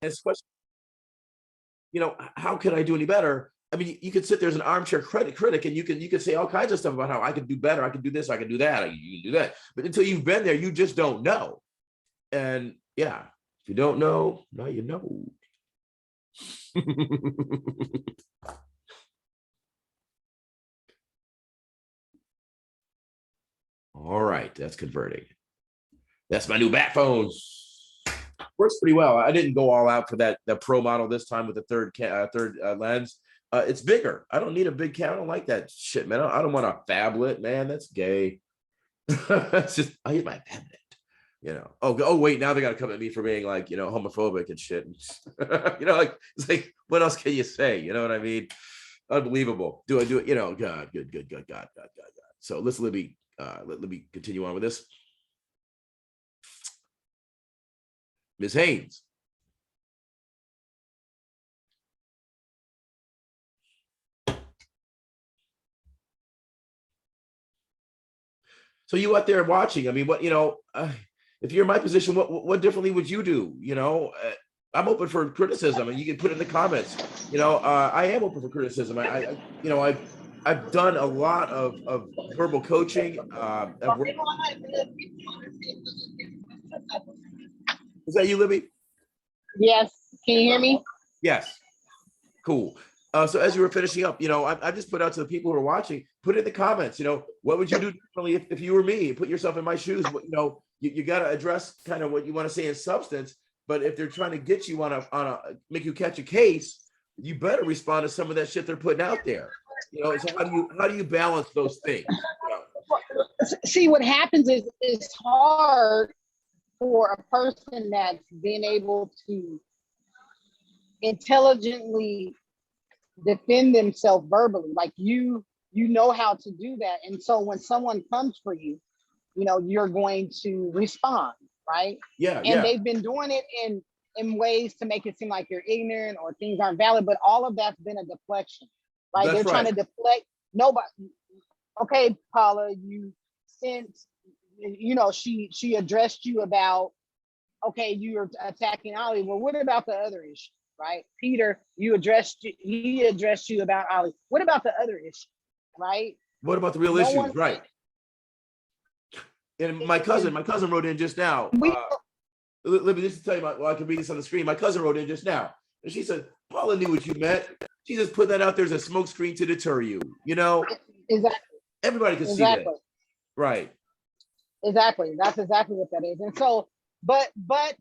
And it's a question, how can I do any better? I mean, you could sit there as an armchair critic, and you can say all kinds of stuff about how I could do better, I could do this, I could do that, you can do that. But until you've been there, you just don't know. And yeah, if you don't know, now you know. All right, that's converting. That's my new bat phone. Works pretty well. I didn't go all out for the pro model this time with the third lens. It's bigger. I don't need a big camera. I don't like that shit, man. I don't want a phablet, man. That's gay. It's just, I use my phablet. Oh wait, now they got to come at me for being like, homophobic and shit. Like, it's like, what else can you say? You know what I mean? Unbelievable. Do I do it? God, good, God. So let's let me continue on with this. Ms. Haze. So you out there watching, I mean, what, if you're in my position, what differently would you do? I'm open for criticism, and you can put it in the comments. I am open for criticism. I've done a lot of verbal coaching. Is that you, Libby? Yes. Can you hear me? Yes. Cool. So as you were finishing up, I just put out to the people who are watching, put it in the comments, what would you do differently if you were me? Put yourself in my shoes. You got to address kind of what you want to say in substance, but if they're trying to get you on a make you catch a case, you better respond to some of that shit they're putting out there. So how do you balance those things? See, what happens is it's hard for a person that's been able to intelligently defend themselves verbally, like you know how to do that. And so when someone comes for you, you're going to respond, right? Yeah. And they've been doing it in ways to make it seem like you're ignorant or things aren't valid, but all of that's been a deflection, right? They're trying to deflect. Nobody. Okay, Paula, you sent, she addressed you about, okay, you're attacking Ollie. Well, what about the other issue, right? Peter, he addressed you about Ollie. What about the other issue, right? What about the real issues, right? And my cousin wrote in just now. Let me just tell you, I can read this on the screen. My cousin wrote in just now, and she said, Paula knew what you meant. She just put that out there as a smoke screen to deter you. Exactly. Everybody can see that, right? Exactly. That's exactly what that is. And so, but wait.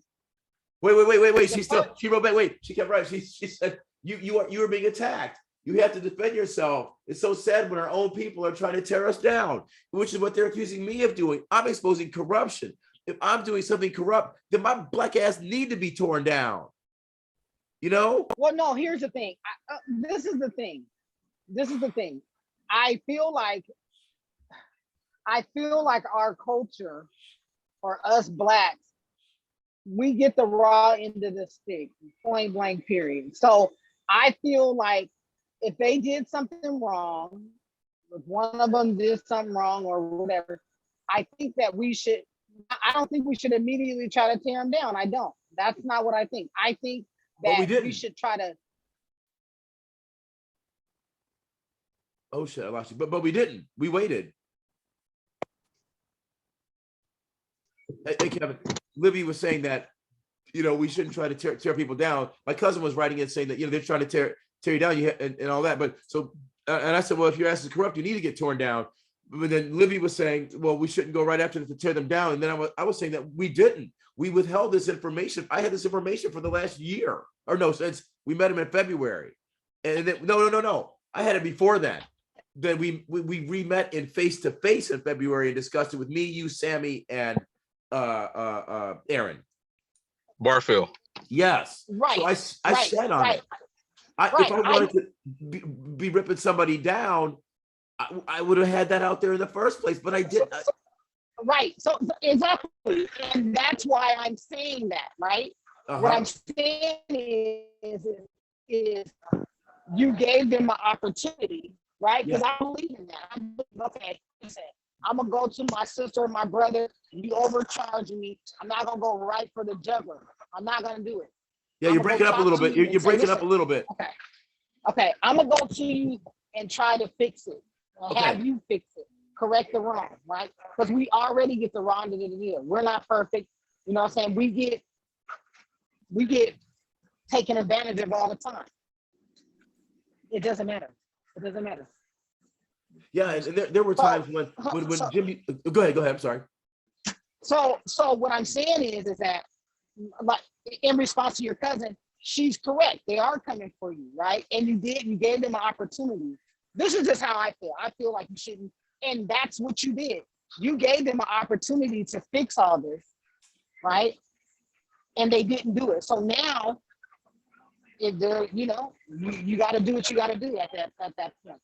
She wrote back. Wait, she kept writing. She said, you are being attacked. You have to defend yourself. It's so sad when our own people are trying to tear us down, which is what they're accusing me of doing. I'm exposing corruption. If I'm doing something corrupt, then my black ass need to be torn down. Well, no, here's the thing. This is the thing. I feel like our culture, or us blacks, we get the raw end of the stick, point blank, period. So I feel like if they did something wrong, if one of them did something wrong or whatever, I don't think we should immediately try to tear them down. I don't. That's not what I think. I think that we should try to. Oh shit, I lost you. But we didn't. We waited. Hey Kevin, Libby was saying that, we shouldn't try to tear people down. My cousin was writing in saying that, they're trying to tear you down and all that. But so, and I said, well, if your ass is corrupt, you need to get torn down. But then Libby was saying, well, we shouldn't go right after to tear them down. And then I was saying that we didn't. We withheld this information. I had this information for the last year, or no, since we met him in February. And then, no. I had it before that. Then we re-met in face-to-face in February and discussed it with me, you, Sammy, and Aaron Barfield. Yes. Right. So I said on it. If I wanted to be ripping somebody down, I would have had that out there in the first place, but I didn't. Right. So exactly. And that's why I'm saying that, right? What I'm saying is you gave them an opportunity, right? Because I believe in that. Okay, I'm gonna go to my sister or my brother, you overcharging me. I'm not gonna go right for the juggler. I'm not gonna do it. Yeah, you're breaking up a little bit. You're breaking up a little bit. Okay. Okay, I'm gonna go to you and try to fix it. Or have you fix it. Correct the wrong, right? Because we already get the wrong to the deal. We're not perfect. You know what I'm saying? We get taken advantage of all the time. It doesn't matter. It doesn't matter. Yeah, and there were times when Jimmy, go ahead, I'm sorry. So what I'm saying is that, like, in response to your cousin, she's correct. They are coming for you, right? And you gave them an opportunity. This is just how I feel. I feel like you shouldn't, and that's what you did. You gave them an opportunity to fix all this, right? And they didn't do it. So now, if they're, you got to do what you got to do at that point.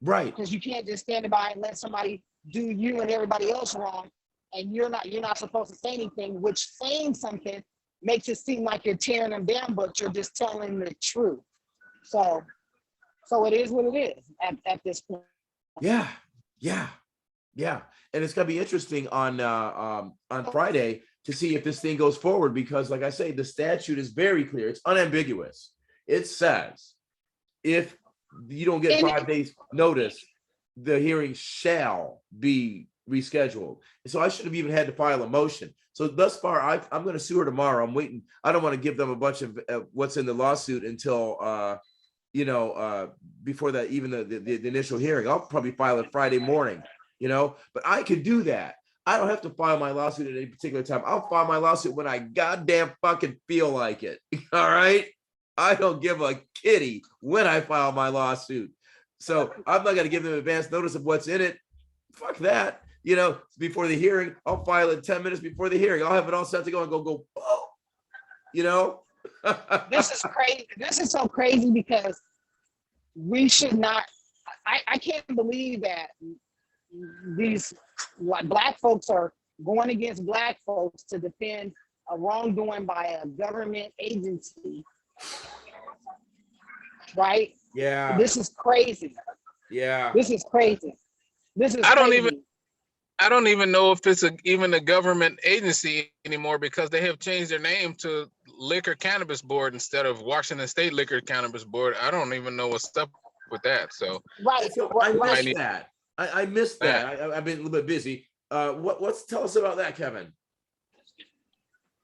Right. Because you can't just stand by and let somebody do you and everybody else wrong, and you're not supposed to say anything, which saying something makes it seem like you're tearing them down, but you're just telling the truth. So it is what it is at this point. Yeah. And it's gonna be interesting on Friday to see if this thing goes forward, because like I say, the statute is very clear. It's unambiguous. It says if you don't get 5 days notice, the hearing shall be rescheduled. And so I should have even had to file a motion. So thus far, I'm going to sue her tomorrow. I'm waiting. I don't want to give them a bunch of what's in the lawsuit until, before that, even the initial hearing. I'll probably file it Friday morning, but I could do that. I don't have to file my lawsuit at any particular time. I'll file my lawsuit when I goddamn fucking feel like it. All right. I don't give a kitty when I file my lawsuit. So I'm not going to give them advance notice of what's in it. Fuck that. Before the hearing, I'll file it 10 minutes before the hearing. I'll have it all set to go and go, oh, This is crazy. This is so crazy because we should not, I can't believe that these Black folks are going against Black folks to defend a wrongdoing by a government agency. Right? Yeah. This is crazy. Yeah. This is crazy. This is I crazy. don't even know if it's even a government agency anymore, because they have changed their name to Liquor Cannabis Board instead of Washington State Liquor Cannabis Board. I don't even know what's up with that. So right. I missed that. I missed that. I've been a little bit busy. Tell us about that, Kevin.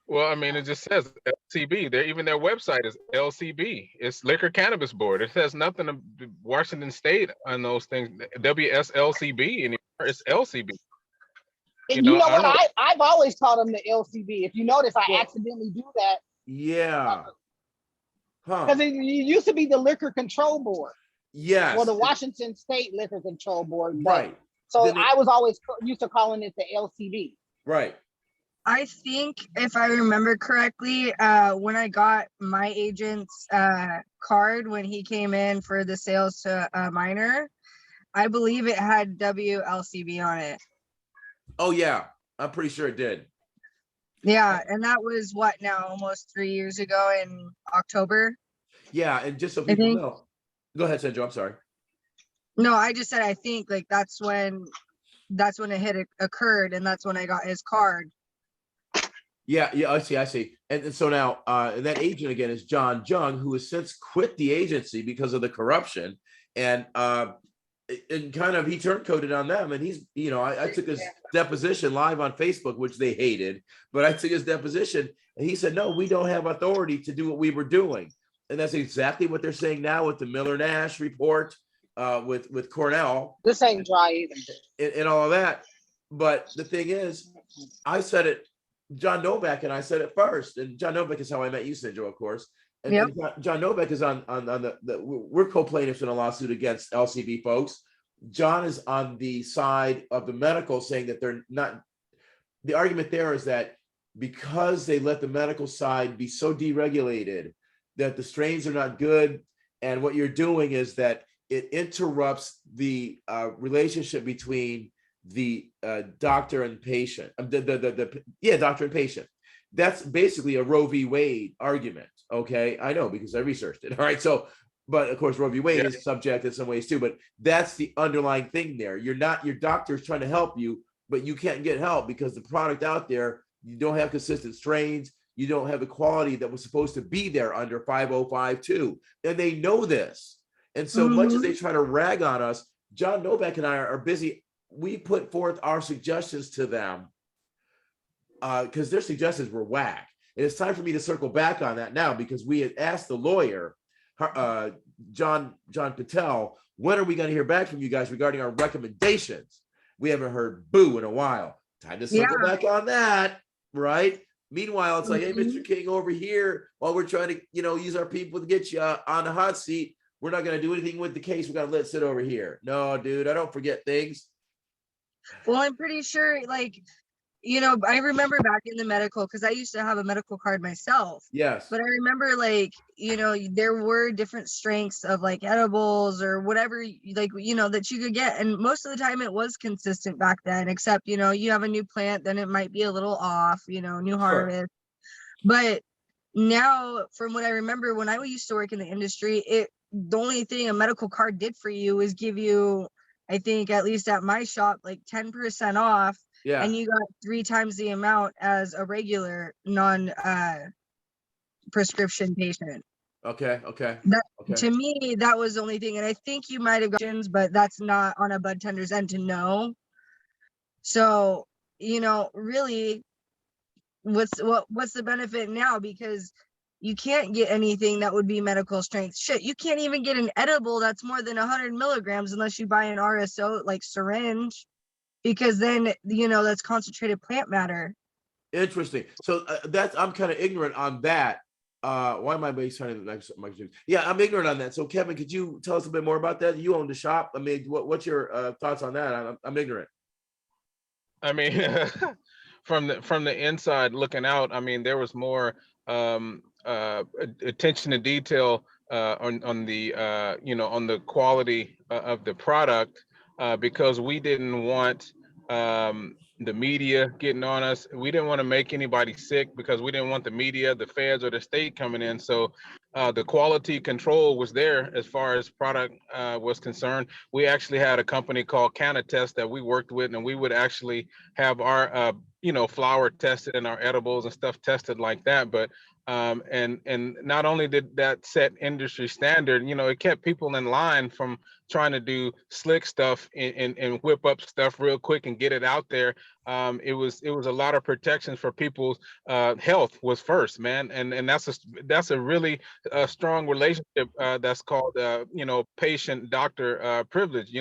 Well, I mean, it just says LCB. Their website is LCB. It's Liquor Cannabis Board. It says nothing of Washington State on those things. WSLCB anymore. It's LCB. And you know what? I've always called them the LCB. If you notice, I accidentally do that. Yeah. Because it used to be the Liquor Control Board. Yes. Or the Washington State Liquor Control Board. Right. So I was always used to calling it the LCB. Right. I think if I remember correctly, when I got my agent's card when he came in for the sales to a minor, I believe it had WLCB on it. Oh yeah, I'm pretty sure it did. Yeah, and that was what now, almost 3 years ago in October. Yeah, and just so people know, go ahead, Sandra. I'm sorry. No, I just said I think like that's when it had occurred, and that's when I got his card. Yeah, I see. And so now that agent again is John Jung, who has since quit the agency because of the corruption, and kind of he turncoated on them, and he's, I took his deposition live on Facebook, which they hated, but I took his deposition and he said, no, we don't have authority to do what we were doing. And that's exactly what they're saying now with the Miller-Nash report, with Cornell. This ain't dry either. And all of that. But the thing is, I said it, John Novak and I said it first, and John Novak is how I met you, Sandra, of course. And, yep. and John Novak is on we're co-plaintiffs in a lawsuit against LCB folks. John is on the side of the medical, saying that they're not. The argument there is that because they let the medical side be so deregulated that the strains are not good, and what you're doing is that it interrupts the relationship between the doctor and patient. Doctor and patient. That's basically a Roe v. Wade argument. Okay, I know because I researched it. All right, so, but of course Roe v. Wade is subject in some ways too. But that's the underlying thing there. Your doctor's trying to help you, but you can't get help because the product out there, you don't have consistent strains. you don't have the quality that was supposed to be there under 5052. And they know this. And so much as they try to rag on us, John Novak and I are busy. We put forth our suggestions to them because their suggestions were whack. And it's time for me to circle back on that now, because we had asked the lawyer, John Patel, when are we going to hear back from you guys regarding our recommendations? We haven't heard boo in a while. Time to circle back on that, right? Meanwhile, it's like, hey, Mr. King, over here, while we're trying to, use our people to get you on the hot seat, we're not going to do anything with the case. We got to let it sit over here. No, dude, I don't forget things. Well, I'm pretty sure, I remember back in the medical, because I used to have a medical card myself. Yes. But I remember, there were different strengths of edibles or whatever, that you could get. And most of the time it was consistent back then, except, you have a new plant, then it might be a little off, new harvest. But now, from what I remember, when I used to work in the industry, the only thing a medical card did for you was give you, I think, at least at my shop, 10% off. Yeah. And you got 3 times the amount as a regular non-prescription patient. Okay. To me, that was the only thing. And I think you might have gotten, but that's not on a bud tender's end to know. So, really, what's the benefit now? Because you can't get anything that would be medical strength. Shit, you can't even get an edible that's more than 100 milligrams unless you buy an RSO, syringe. Because then, that's concentrated plant matter. Interesting. So I'm kind of ignorant on that. Why am I signing the next? Yeah, I'm ignorant on that. So Kevin, could you tell us a bit more about that? You own the shop. I mean, what's your thoughts on that? I'm ignorant. I mean, from the inside looking out, I mean, there was more attention to detail on the on the quality of the product. Because we didn't want the media getting on us. We didn't want to make anybody sick because we didn't want the media, the feds, or the state coming in. So the quality control was there as far as product was concerned. We actually had a company called Cannabis that we worked with, and we would actually have our flower tested and our edibles and stuff tested like that. But and not only did that set industry standard, it kept people in line from trying to do slick stuff and whip up stuff real quick and get it out there. It was a lot of protections for people's health was first, man, and that's a really strong relationship that's called patient doctor privilege,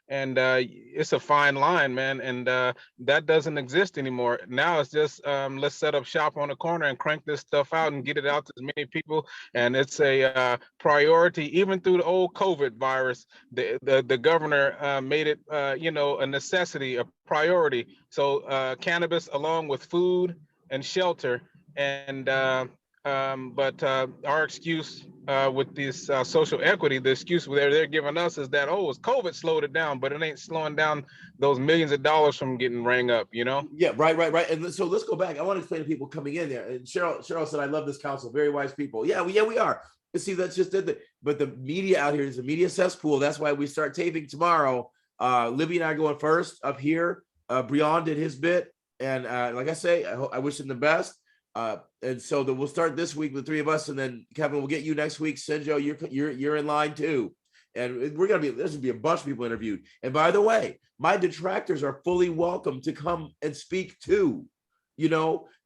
and it's a fine line, man, and that doesn't exist anymore. Now it's just let's set up shop on the corner and crank this stuff out and get it out to as many people. And it's a priority. Even through the old COVID virus, the governor made it a necessity, a priority. So cannabis, along with food and shelter, and but our excuse with this social equity, the excuse they're giving us is that, it's COVID slowed it down, but it ain't slowing down those millions of dollars from getting rang up, Yeah, right. And so let's go back. I want to explain to people coming in there. And Cheryl said, I love this council, very wise people. Yeah, we are. See, that's just it. But the media out here is a media cesspool. That's why we start taping tomorrow. Libby and I are going first up here. Breon did his bit. And like I say, I wish him the best. And so we'll start this week with 3 of us, and then Kevin, we'll get you next week. Senjo, you're in line too, and there's gonna be a bunch of people interviewed. And by the way, my detractors are fully welcome to come and speak too.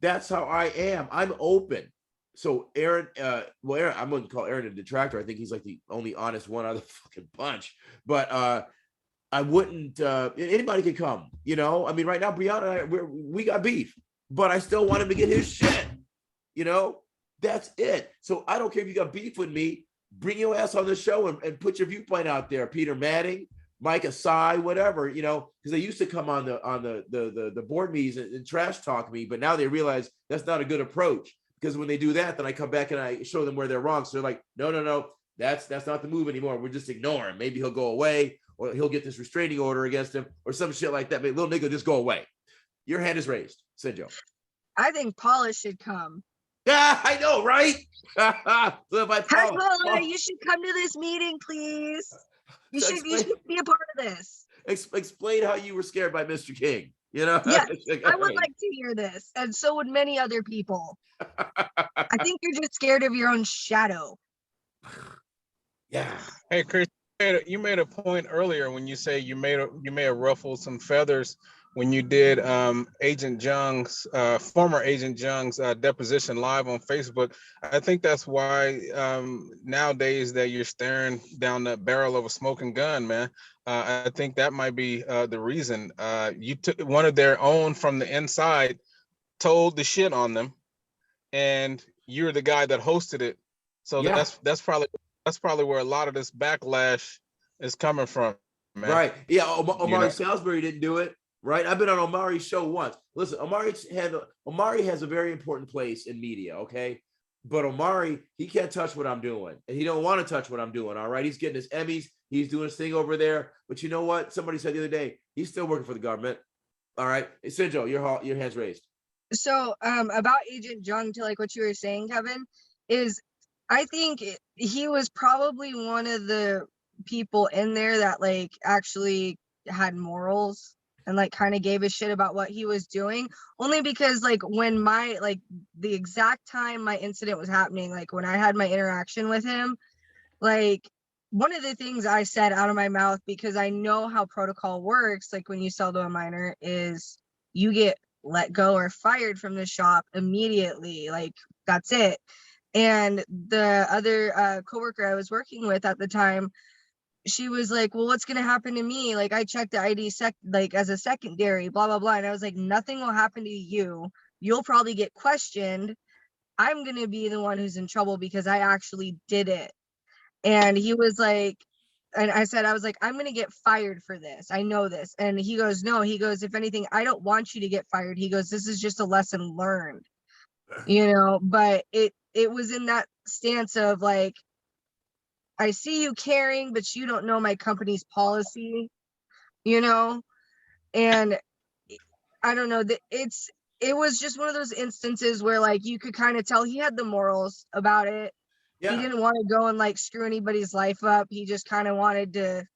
That's how I am. I'm open. So Aaron, Aaron, I'm gonna call Aaron a detractor. I think he's the only honest one out of the fucking bunch. But I wouldn't. Anybody can come. I mean, right now, Brianna and I, we got beef. But I still want him to get his shit. That's it. So I don't care if you got beef with me. Bring your ass on the show and put your viewpoint out there. Peter Manning, Mike Asai, whatever, because they used to come on the board meetings and trash talk me, but now they realize that's not a good approach, because when they do that, then I come back and I show them where they're wrong. So they're like, no, that's not the move anymore. We're just ignoring him. Maybe he'll go away, or he'll get this restraining order against him, or some shit like that. But little nigga, just go away. Your hand is raised. Senjo. I think Paula should come. Yeah, I know, right? So Paula, you should come to this meeting, please. You should be a part of this. Explain how you were scared by Mr. King. You know? Yes, Like, I would hey. like to hear this, and so would many other people. I think you're just scared of your own shadow. Yeah. Hey, Chris, you made a point earlier when you say you may have ruffled some feathers when you did Agent Jung's former Agent Jung's deposition live on Facebook. I think that's why nowadays that you're staring down the barrel of a smoking gun, man. I think that might be the reason. You took one of their own from the inside, told the shit on them, and you're the guy that hosted it. So Yeah. that's probably where a lot of this backlash is coming from, man. Right. Yeah. Omari You know? Salisbury didn't do it. Right. I've been on Omari's show once. Listen, Omari has a very important place in media. Okay. But Omari, he can't touch what I'm doing, and he don't want to touch what I'm doing. All right. He's getting his Emmys. He's doing his thing over there. But you know what? Somebody said the other day, he's still working for the government. All right. Hey, Sinjo, your hand's raised. So about Agent Jung, to like what you were saying, Kevin, is I think he was probably one of the people in there that like actually had morals and like kind of gave a shit about what he was doing, only because like when my like the exact time my incident was happening, like when I had my interaction with him, like one of the things I said out of my mouth, because I know how protocol works, like when you sell to a minor, is you get let go or fired from the shop immediately. Like that's it. And the other coworker I was working with at the time, she was like, well, what's going to happen to me? Like I checked the ID like as a secondary, blah, blah, blah. And I was like, nothing will happen to you. You'll probably get questioned. I'm going to be the one who's in trouble because I actually did it. And he was like, and I said, I was like, I'm going to get fired for this. I know this. And he goes, no, he goes, if anything, I don't want you to get fired. He goes, this is just a lesson learned, you know, but it was in that stance of like, I see you caring, but you don't know my company's policy, you know? And I don't know that it was just one of those instances where like, you could kind of tell he had the morals about it. Yeah. He didn't want to go and like screw anybody's life up. He just kind of wanted to,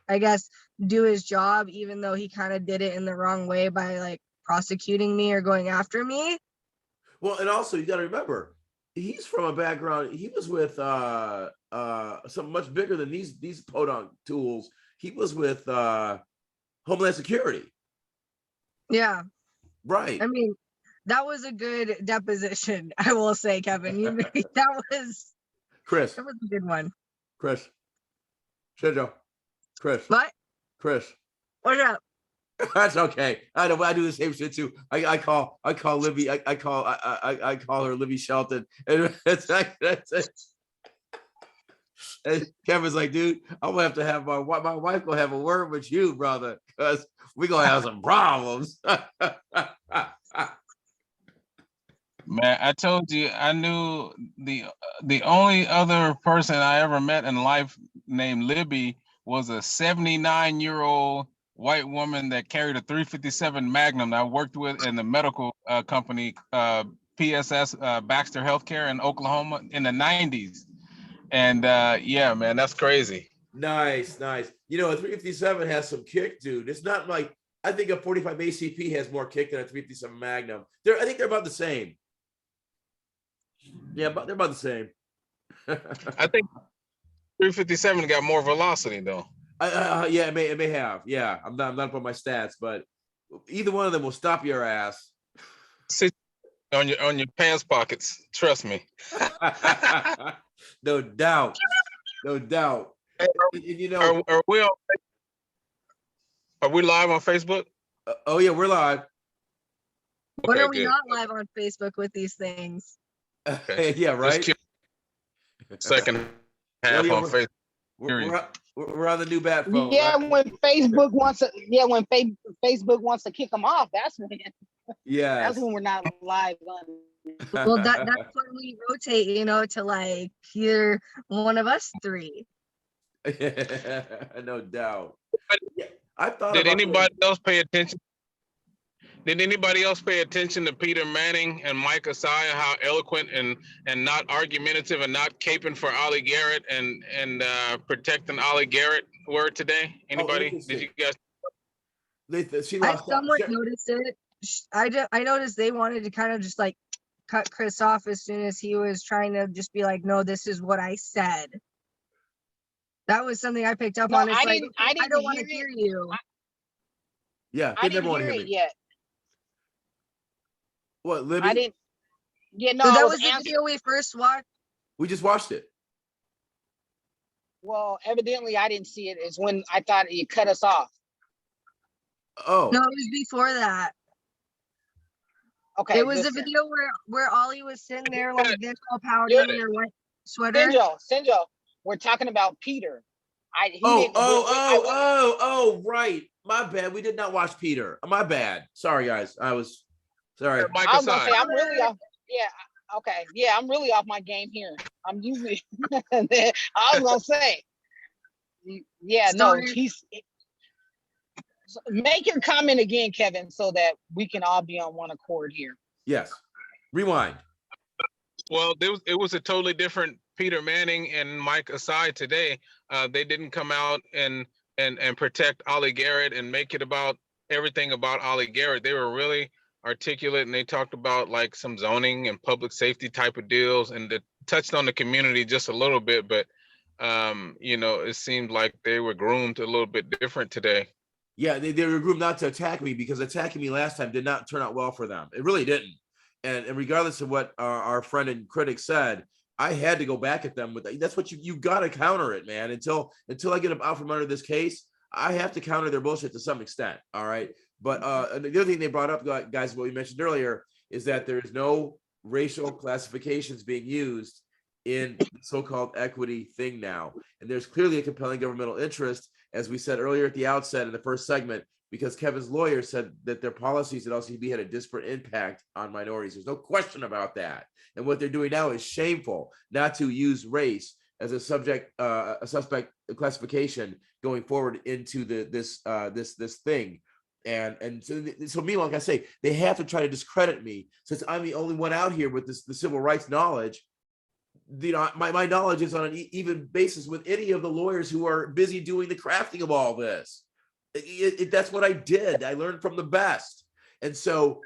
I guess, do his job, even though he kind of did it in the wrong way by like prosecuting me or going after me. Well, and also you got to remember, he's from a background. He was with something much bigger than these podunk tools. He was with Homeland Security. Yeah. Right. I mean, that was a good deposition, I will say, Kevin. That was Chris. That was a good one. Chris. Shinjo. Chris. What? Chris. What's up? That's okay. I know. I do the same shit too. I call Libby. I call her Libby Shelton, and it's like that's it. And Kevin's like, dude, I'm gonna have to have my wife gonna have a word with you, brother, because we're gonna have some problems. Man, I told you I knew the only other person I ever met in life named Libby was a 79-year-old white woman that carried a 357 Magnum that I worked with in the medical company, PSS, Baxter Healthcare in Oklahoma in the 90s. And yeah, man, that's crazy. Nice. You know, a 357 has some kick, dude. It's not like, I think a 45 ACP has more kick than a 357 Magnum. I think they're about the same. Yeah, but they're about the same. I think 357 got more velocity though. Yeah, it may have. Yeah, I'm not up on my stats, but either one of them will stop your ass. Sit on your pants pockets. Trust me. No doubt. Hey, you know, are we live on Facebook? Oh yeah, we're live. When are we not live on Facebook with these things? Okay. Yeah, right. Second half on Facebook. We're on the new bat phone. Yeah, right? when Facebook wants to, Facebook wants to kick them off, that's when. Yeah, that's when we're not live on. Well, that's when we rotate, you know, to like either one of us three. No doubt. Yeah, I thought. Did anybody else pay attention? Did anybody else pay attention to Peter Manning and Mike Asaya, how eloquent and not argumentative and not caping for Ollie Garrett and protecting Ollie Garrett were today? Anybody? Did you guys? She I lost. somewhat noticed it. I noticed they wanted to kind of just like cut Chris off as soon as he was trying to just be like, no, this is what I said. That was something I picked up No, on. It's I like, didn't. okay, I I didn't don't want to hear hear it. you. Yeah, I they didn't never want to hear hear it me. yet. What, Libby? I didn't. Yeah, no, So I that was was the answering. video we first watched. We just watched it. Well, evidently I didn't see it. It's when I thought you cut us off. Oh. No, it was before that. Okay, It was listen. the video where Ollie was sitting there like this, all powdered Good. in their white sweater. Sinjo, we're talking about Peter. He didn't. Right. My bad. We did not watch Peter. My bad. Sorry, guys. I was sorry. Mike I was gonna aside. say I'm really off. Yeah. Okay. Yeah, I'm really off my game here. I'm usually. I was gonna say. Yeah. No. Sorry. Make your comment again, Kevin, so that we can all be on one accord here. Yes. Rewind. Well, it was a totally different Peter Manning and Mike aside today. They didn't come out and protect Ollie Garrett and make it about everything about Ollie Garrett. They were really articulate, and they talked about like some zoning and public safety type of deals, and they touched on the community just a little bit. But it seemed like they were groomed a little bit different today. Yeah, they were groomed not to attack me, because attacking me last time did not turn out well for them. It really didn't. And regardless of what our friend and critic said, I had to go back at them with that. That's what you got to counter it, man. Until I get them out from under this case, I have to counter their bullshit to some extent. All right. But the other thing they brought up, guys, what we mentioned earlier, is that there is no racial classifications being used in the so-called equity thing now. And there's clearly a compelling governmental interest, as we said earlier at the outset in the first segment, because Kevin's lawyer said that their policies at LCB had a disparate impact on minorities. There's no question about that. And what they're doing now is shameful, not to use race as a suspect classification going forward into this thing. And so meanwhile, like I say, they have to try to discredit me since I'm the only one out here with the civil rights knowledge. My knowledge is on an even basis with any of the lawyers who are busy doing the crafting of all this. That's what I did. I learned from the best. And so,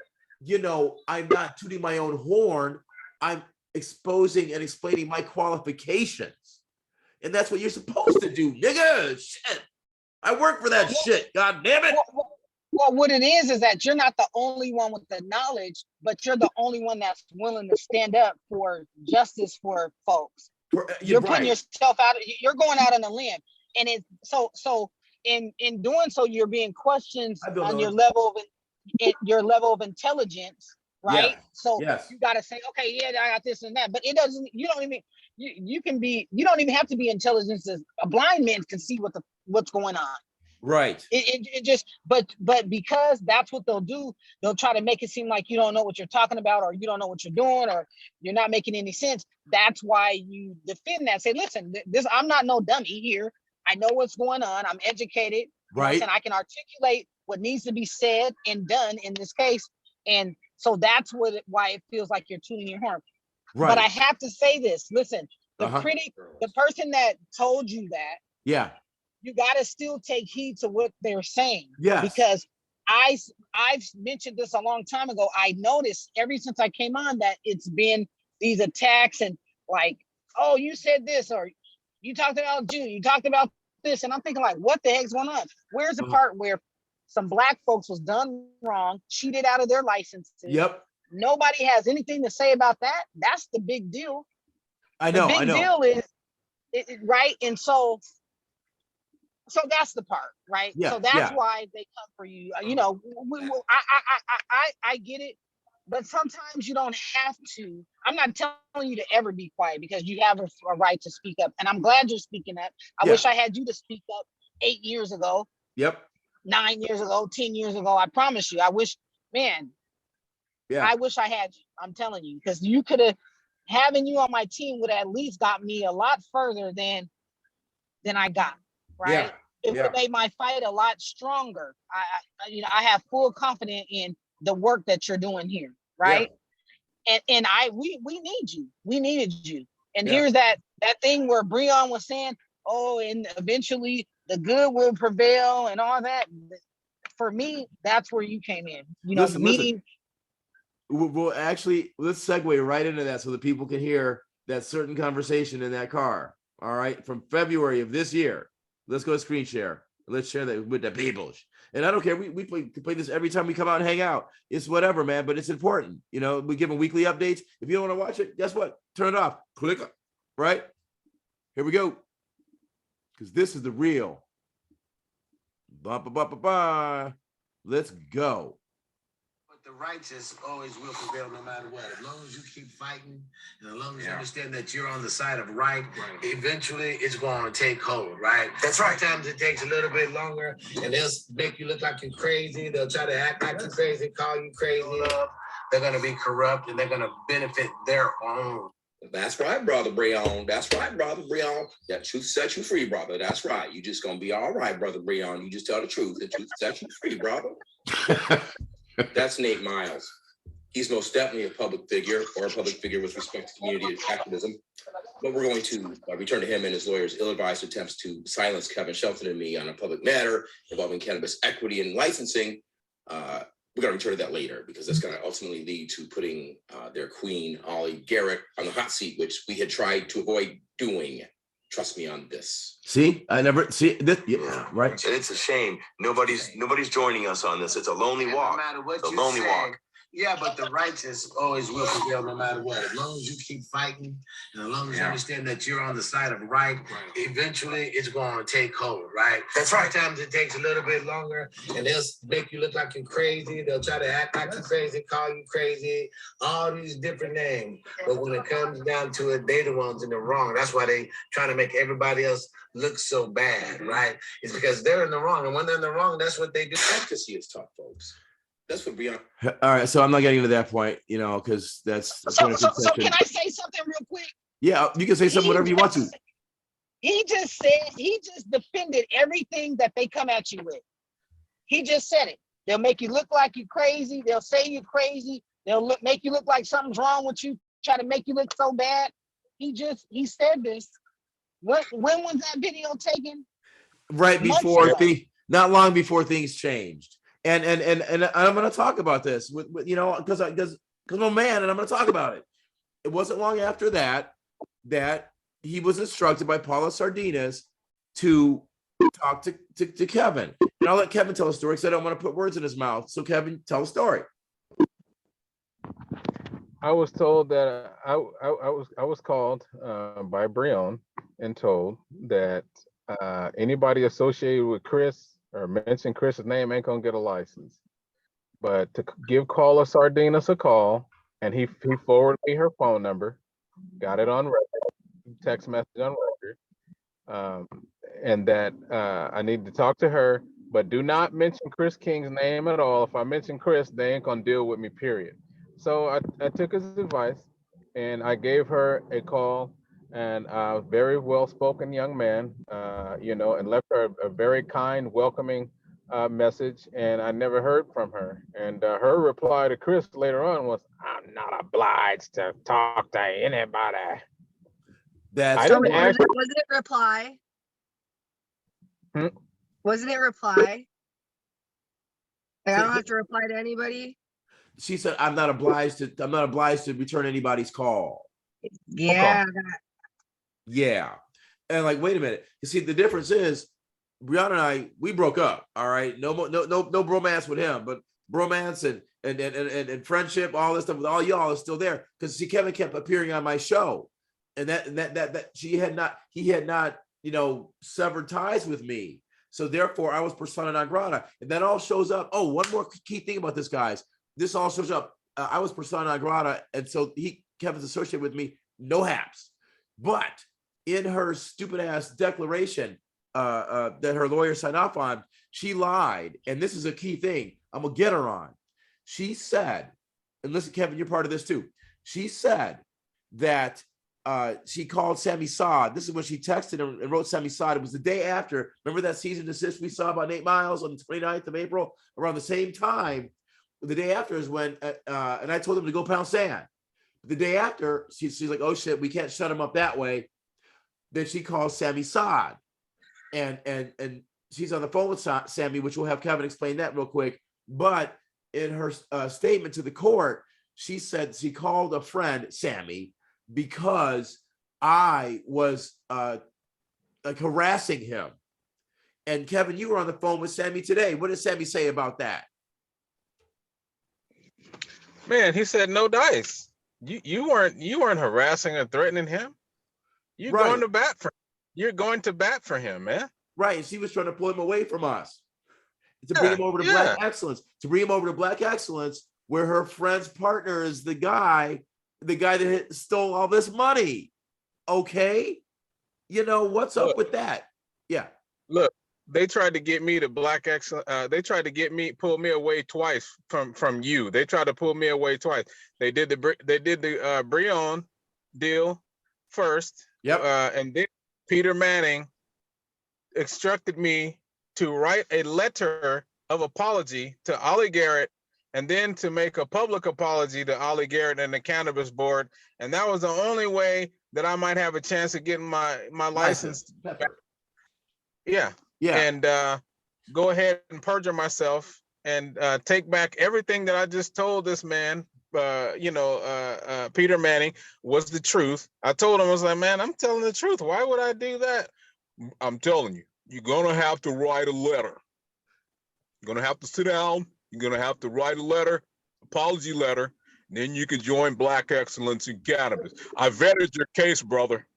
I'm not tooting my own horn. I'm exposing and explaining my qualifications. And that's what you're supposed to do, nigga. Shit. I work for that shit. God damn it. Well, what it is that you're not the only one with the knowledge, but you're the only one that's willing to stand up for justice for folks. You're putting yourself out. You're going out on a limb, and it's so in doing so, you're being questioned on your level of intelligence, right? Yeah. So you got to say, okay, yeah, I got this and that, but it doesn't. You don't even. You don't even have to be intelligent. A blind man can see what's going on. Right. It just, but because that's what they'll do, they'll try to make it seem like you don't know what you're talking about, or you don't know what you're doing, or you're not making any sense. That's why you defend that. Say, listen, I'm not no dummy here. I know what's going on. I'm educated. Right. And I can articulate what needs to be said and done in this case. And so that's why it feels like you're tuning your horn. Right. But I have to say this. Listen, the critic, the person that told you that. Yeah. You got to still take heed to what they're saying. Yes. Because I've mentioned this a long time ago. I noticed ever since I came on that it's been these attacks and like, oh, you said this, or you talked about Jew, you talked about this. And I'm thinking like, what the heck's going on? Where's the part where some Black folks was done wrong, cheated out of their licenses? Yep. Nobody has anything to say about that. That's the big deal. I know. The big deal is, right? And so that's the part, right? Yeah, so that's why they come for you. I get it, but sometimes you don't have to. I'm not telling you to ever be quiet, because you have a right to speak up, and I'm glad you're speaking up. I wish I had you to speak up 8 years ago. Yep. 9 years ago, 10 years ago. I promise you. I wish, man. Yeah. I wish I had you. I'm telling you, because you could have. Having you on my team would have at least got me a lot further than I got. Right. Yeah. It would have made my fight a lot stronger. I have full confidence in the work that you're doing here, right? Yeah. And we need you. We needed you. And here's that thing where Breon was saying, oh, and eventually the good will prevail and all that. for me, that's where you came in. You know, listen. We'll actually, let's segue right into that so that people can hear that certain conversation in that car. All right, from February of this year. Let's go to screen share. Let's share that with the people. And I don't care. We play this every time we come out and hang out. It's whatever, man. But it's important. You know, we give them weekly updates. If you don't want to watch it, guess what? Turn it off. Click. Right. Here we go. Because this is the real. Let's go. But the righteous always will prevail no matter what. As long as you keep fighting and as long as you understand that you're on the side of right, eventually it's going to take hold, right? That's right. Sometimes it takes a little bit longer and they'll make you look like you're crazy. They'll try to act like you're crazy, call you crazy. They're going to be corrupt and they're going to benefit their own. That's right, brother Breon. That's right, brother Breon. That truth set you free, brother. That's right. You just gonna be all right, brother Breon. You just tell the truth. The truth set you free, brother. That's Nate Miles. He's most definitely a public figure or a public figure with respect to community activism. But we're going to return to him and his lawyers' ill-advised attempts to silence Kevin Shelton and me on a public matter involving cannabis equity and licensing. We're going to return to that later because that's going to ultimately lead to putting their queen, Ollie Garrett, on the hot seat, which we had tried to avoid doing. Trust me on this. See, I never see this. Yeah, right. And it's a shame. Nobody's joining us on this. It's a lonely walk. No matter what It's a you lonely say, walk. yeah, but the righteous always will prevail no matter what. As long as you keep fighting and as long as you understand that you're on the side of right, eventually it's going to take hold, right? That's right. Sometimes it takes a little bit longer and they'll make you look like you're crazy. They'll try to act like you're crazy, call you crazy, all these different names. But when it comes down to it, they're the ones in the wrong. That's why they trying to make everybody else look so bad, right? It's because they're in the wrong. And when they're in the wrong, that's what they do. Advocacy is tough, folks. That's what Breon. All right, so I'm not getting to that point, you know, because that's a point of So contention. can I say something real quick? Yeah, you can say something whatever you want to. He just defended everything that they come at you with. He just said it. They'll make you look like you're crazy. They'll say you're crazy. They'll make you look like something's wrong with you, try to make you look so bad. He said this. When was that video taken? Right before not long before things changed. And I'm going to talk about this with you know, because I'm a man and I'm going to talk about it. It wasn't long after that he was instructed by Paula Sardinas to talk to Kevin. And I'll let Kevin tell a story because I don't want to put words in his mouth. So Kevin, tell a story. I was told that I was called by Breon and told that anybody associated with Chris or mention Chris's name ain't gonna get a license. But to give Paula Sardinas a call, and he forwarded me her phone number, got it on record, text message on record, and that I need to talk to her, but do not mention Chris King's name at all. If I mention Chris, they ain't gonna deal with me, period. So I took his advice and I gave her a call, and a very well-spoken young man, you know, and left her a very kind, welcoming message, and I never heard from her. And her reply to Chris later on was, "I'm not obliged to talk to anybody." That's I didn't ask. Was it reply? Wasn't it reply? Like, I don't have to reply to anybody. She said, I'm not obliged to return anybody's call. Yeah. Yeah. And like, wait a minute. You see, the difference is Brianna and we broke up. All right. No bromance with him, but bromance and friendship, all this stuff with all y'all is still there. Because see, Kevin kept appearing on my show. And that he had not, you know, severed ties with me. So therefore I was persona non grata. And that all shows up. Oh, one more key thing about this, guys. This all shows up. I was persona non grata. And so Kevin's associated with me, no haps. But in her stupid ass declaration that her lawyer signed off on, she lied. And this is a key thing I'm gonna get her on. She said, and listen, Kevin, you're part of this too. She said that she called Sami Saad. This is when she texted and wrote Sami Saad. It was the day after. Remember that cease and desist we saw about 8 miles on the 29th of April? Around the same time, the day after is when, and I told him to go pound sand. The day after, she's like, oh shit, we can't shut him up that way. Then she calls Sami Saad. And she's on the phone with Sammy, which we'll have Kevin explain that real quick. But in her statement to the court, she said she called a friend, Sammy, because I was like harassing him. And Kevin, you were on the phone with Sammy today. What did Sammy say about that? Man, he said no dice. You weren't harassing or threatening him. You're Right. going to bat for. You're going to bat for him, man. Right. And she was trying to pull him away from us to bring him over to Black Excellence, where her friend's partner is the guy that stole all this money. Okay. You know, what's up with that? Yeah. Look, they tried to get me to Black Excellence. They tried to pull me away twice from you. They tried to pull me away twice. They did the Breon deal first. Yep. And then Peter Manning instructed me to write a letter of apology to Ollie Garrett, and then to make a public apology to Ollie Garrett and the Cannabis Board. And that was the only way that I might have a chance of getting my license. Yeah. Yeah. And go ahead and perjure myself and take back everything that I just told this man, Peter Manning, was the truth. I told him, I was like, man, I'm telling the truth. Why would I do that? I'm telling you, you're going to have to write a letter. You're going to have to sit down. You're going to have to write a letter, apology letter. And then you can join Black Excellence in Cannabis. I vetted your case, brother.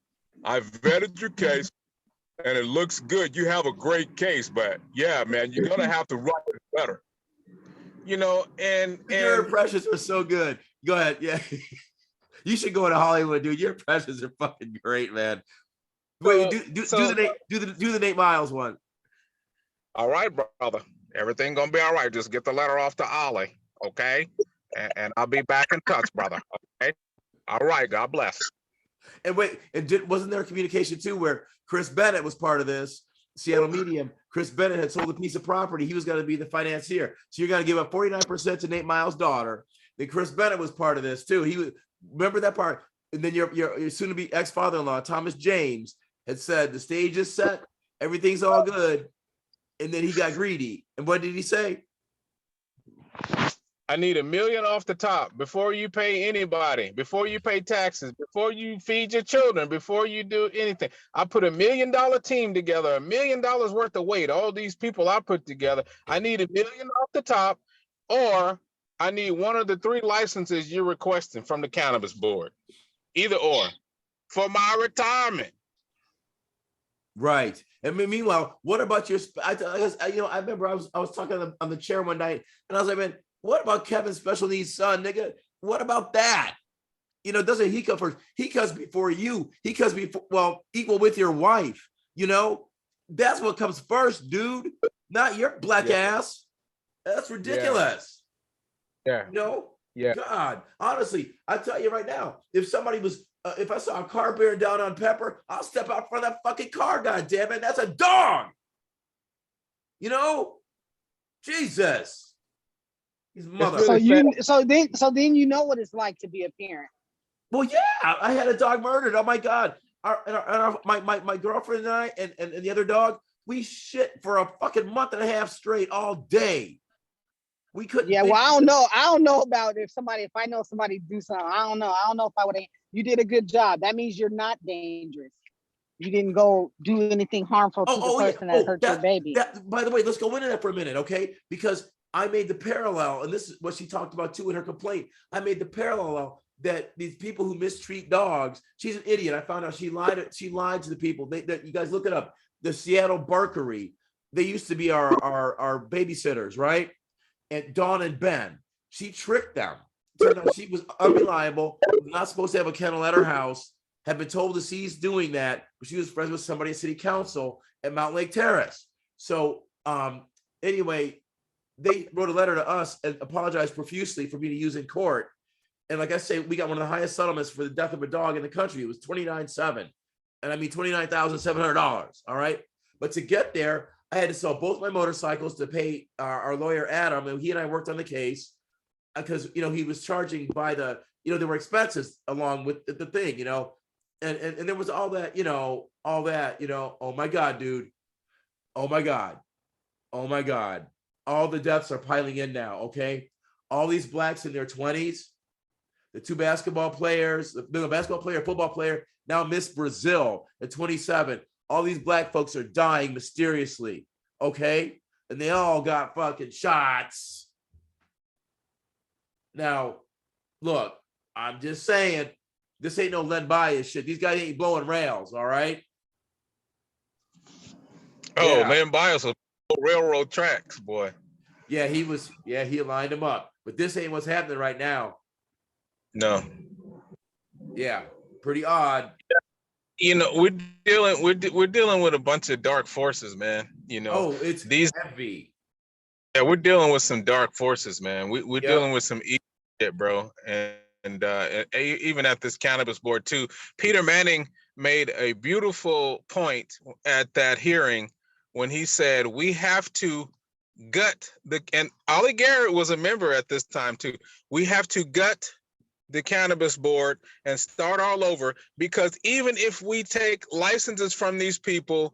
I vetted your case. And it looks good. You have a great case, but yeah, man, you're gonna have to write it better. You know, and your impressions are so good. Go ahead. Yeah. You should go to Hollywood, dude. Your impressions are fucking great, man. Wait, do the Nate Miles one. All right, brother. Everything gonna be all right. Just get the letter off to Ollie, okay? And I'll be back in touch, brother. Okay. All right. God bless. And wait, wasn't there a communication too where Chris Bennett was part of this, Seattle Medium? Chris Bennett had sold a piece of property. He was going to be the financier. So you're going to give up 49% to Nate Miles' daughter. Then Chris Bennett was part of this too. He was, remember that part? And then your soon-to-be ex-father-in-law, Thomas James, had said the stage is set, everything's all good. And then he got greedy. And what did he say? I need $1 million off the top before you pay anybody, before you pay taxes, before you feed your children, before you do anything. I put $1 million team together, $1 million worth of weight. All these people I put together. I need $1 million off the top, or I need one of the 3 licenses you're requesting from the Cannabis Board. Either or, for my retirement. Right. And meanwhile, what about your? I remember I was talking on the chair one night, and I was like, man, what about Kevin's special needs son, nigga? What about that? You know, doesn't he come first? He comes before you. He comes before, well, equal with your wife. You know, that's what comes first, dude. Not your black ass. That's ridiculous. Yeah. You know? Yeah. God, honestly, I tell you right now, if somebody was, if I saw a car bearing down on Pepper, I'll step out front of that fucking car, goddammit. That's a dog. You know? Jesus. His mother. So then you know what it's like to be a parent. Well, yeah, I had a dog murdered. Oh my God. My girlfriend and I and the other dog, we shit for a fucking month and a half straight all day. We couldn't. Yeah, well, I don't know about if I know somebody do something. I don't know if I would. You did a good job. That means you're not dangerous. You didn't go do anything harmful to the person that hurt your baby. By the way, let's go into that for a minute, okay? Because I made the parallel, and this is what she talked about too in her complaint. I made the parallel that these people who mistreat dogs, she's an idiot. I found out she lied to the people. You guys look it up. The Seattle Barkery, they used to be our babysitters, right? And Dawn and Ben, she tricked them. Turned out she was unreliable, was not supposed to have a kennel at her house, had been told to cease doing that, but she was friends with somebody at City Council at Mount Lake Terrace. So anyway, they wrote a letter to us and apologized profusely for me to use in court. And like I say, we got one of the highest settlements for the death of a dog in the country. It was $29,700. And I mean $29,700. All right. But to get there, I had to sell both my motorcycles to pay our lawyer, Adam, and he and I worked on the case because, you know, he was charging by the, you know, there were expenses along with the thing, you know, and there was all that, oh my God, dude. Oh my God. Oh my God. All the deaths are piling in now, okay? All these blacks in their 20s, the two basketball players, the basketball player, football player, now Miss Brazil at 27. All these black folks are dying mysteriously, okay? And they all got fucking shots. Now, look, I'm just saying, this ain't no Len Bias shit. These guys ain't blowing rails, all right? Oh, Yeah. Len Bias was railroad tracks, boy. Yeah, he lined them up. But this ain't what's happening right now. No. Yeah, pretty odd. You know, we're dealing with a bunch of dark forces, man. You know, Oh, it's these heavy. Yeah, we're dealing with some dark forces, man. We're Yep. dealing with some evil shit, bro. And even at this cannabis board too, Peter Manning made a beautiful point at that hearing when he said we have to gut and Ollie Garrett was a member at this time too. We have to gut the cannabis board and start all over, because even if we take licenses from these people,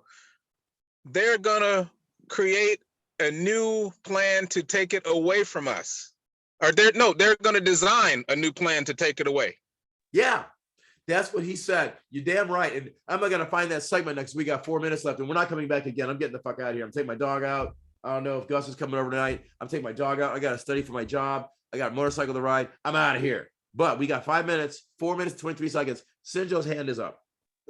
they're gonna create a new plan to take it away from us. Or they're going to design a new plan to take it away. Yeah, that's what he said. You're damn right. And I'm not going to find that segment next week. We got 4 minutes left and we're not coming back again. I'm getting the fuck out of here. I'm taking my dog out. I don't know if Gus is coming over tonight. I'm taking my dog out. I got to study for my job. I got a motorcycle to ride. I'm out of here. But we got 5 minutes, 4 minutes, 23 seconds. Sinjo's hand is up.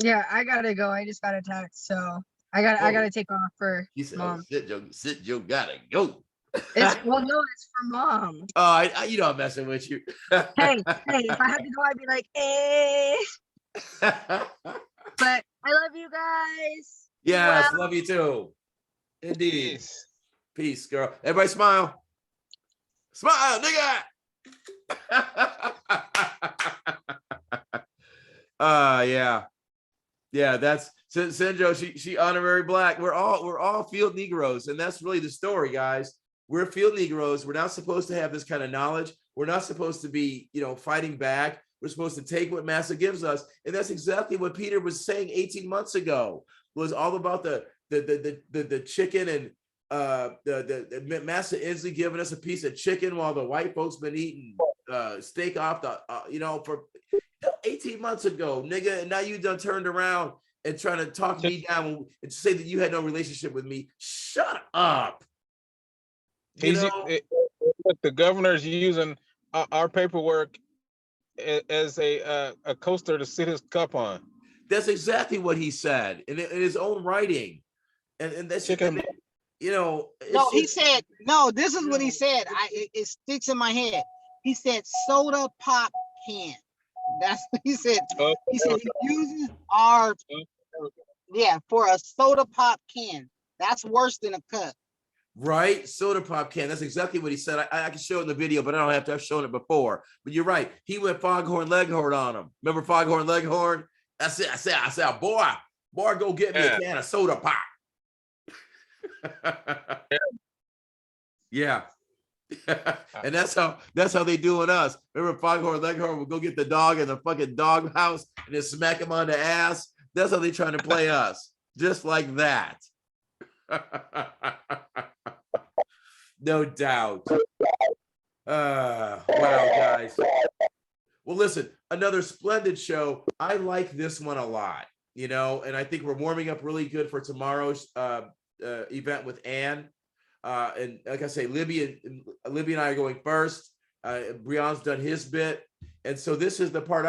Yeah, I gotta go. I just got a text, so I gotta take off for He said, mom. Sinjo gotta go. It's no, it's for mom. Oh, you know I'm messing with you. Hey, if I had to go, I'd be like, eh. But I love you guys. Yes, love you too. Indeed. Peace, girl. Everybody smile. Smile, nigga. Yeah, that's Sinjo. She honorary black. We're all field Negroes, and that's really the story, guys. We're field Negroes. We're not supposed to have this kind of knowledge. We're not supposed to be, fighting back. We're supposed to take what Massa gives us, and that's exactly what Peter was saying 18 months ago. Was all about the chicken and the Massa Inslee giving us a piece of chicken while the white folks been eating steak off the for 18 months ago, nigga, and now you done turned around and trying to talk me down and say that you had no relationship with me. Shut up. The governor's using our paperwork as a coaster to sit his cup on. That's exactly what he said in his own writing, and that's chicken. No, he said no. This is what he said. It sticks in my head. He said soda pop can. That's what he said. He said he uses our for a soda pop can. That's worse than a cup. Right, soda pop can. That's exactly what he said. I can show it in the video, but I don't have to. I've shown it before. But you're right. He went Foghorn Leghorn on him. Remember Foghorn Leghorn? That's it. I said, boy, go get me a can of soda pop. Yeah. And that's how they doing us. Remember Foghorn Leghorn would go get the dog in the fucking dog house and then smack him on the ass. That's how they trying to play us, just like that. No doubt. Wow, guys. Well, listen, another splendid show. I like this one a lot, and I think we're warming up really good for tomorrow's event with Ann. And like I say, Libby and I are going first. Breon's done his bit. And so this is the part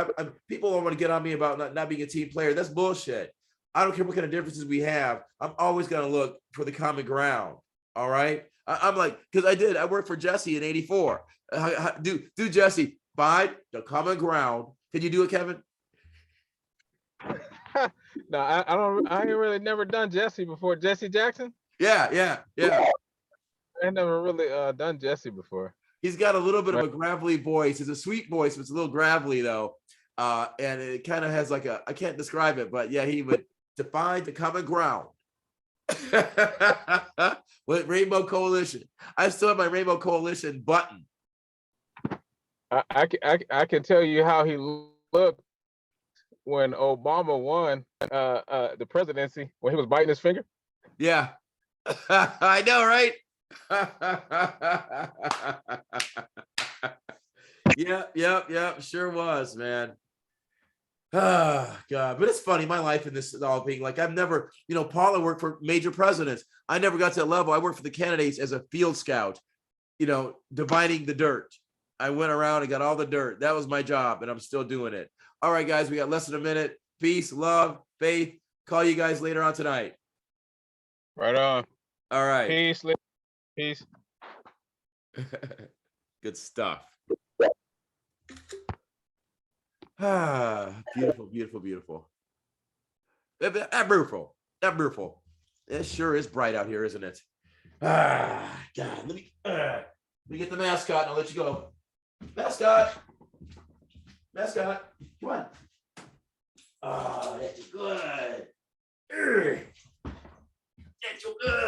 people don't want to get on me about not being a team player. That's bullshit. I don't care what kind of differences we have. I'm always going to look for the common ground. All right. I'm like, because I worked for Jesse in '84. Do Jesse, find the common ground. Can you do it, Kevin? No, I ain't really never done Jesse before. Jesse Jackson? Yeah. I never really done Jesse before. He's got a little bit of a gravelly voice. It's a sweet voice, but it's a little gravelly though. And it kind of has like I can't describe it, but yeah, he would define the common ground. With Rainbow Coalition. I still have my Rainbow Coalition button. I can tell you how he looked when Obama won the presidency, when he was biting his finger. Yeah. I know, right? Yep. Sure was, man. Ah, God. But it's funny, my life in this all being like, I've never, Paula worked for major presidents. I never got to that level. I worked for the candidates as a field scout, dividing the dirt. I went around and got all the dirt. That was my job, and I'm still doing it. All right, guys, we got less than a minute. Peace, love, faith. Call you guys later on tonight. Right on. All right. Peace. Peace. Good stuff. Ah, beautiful. That beautiful. It sure is bright out here, isn't it? Ah, God. Let me get the mascot and I'll let you go. Mascot, come on. Oh, that's good. That's so good.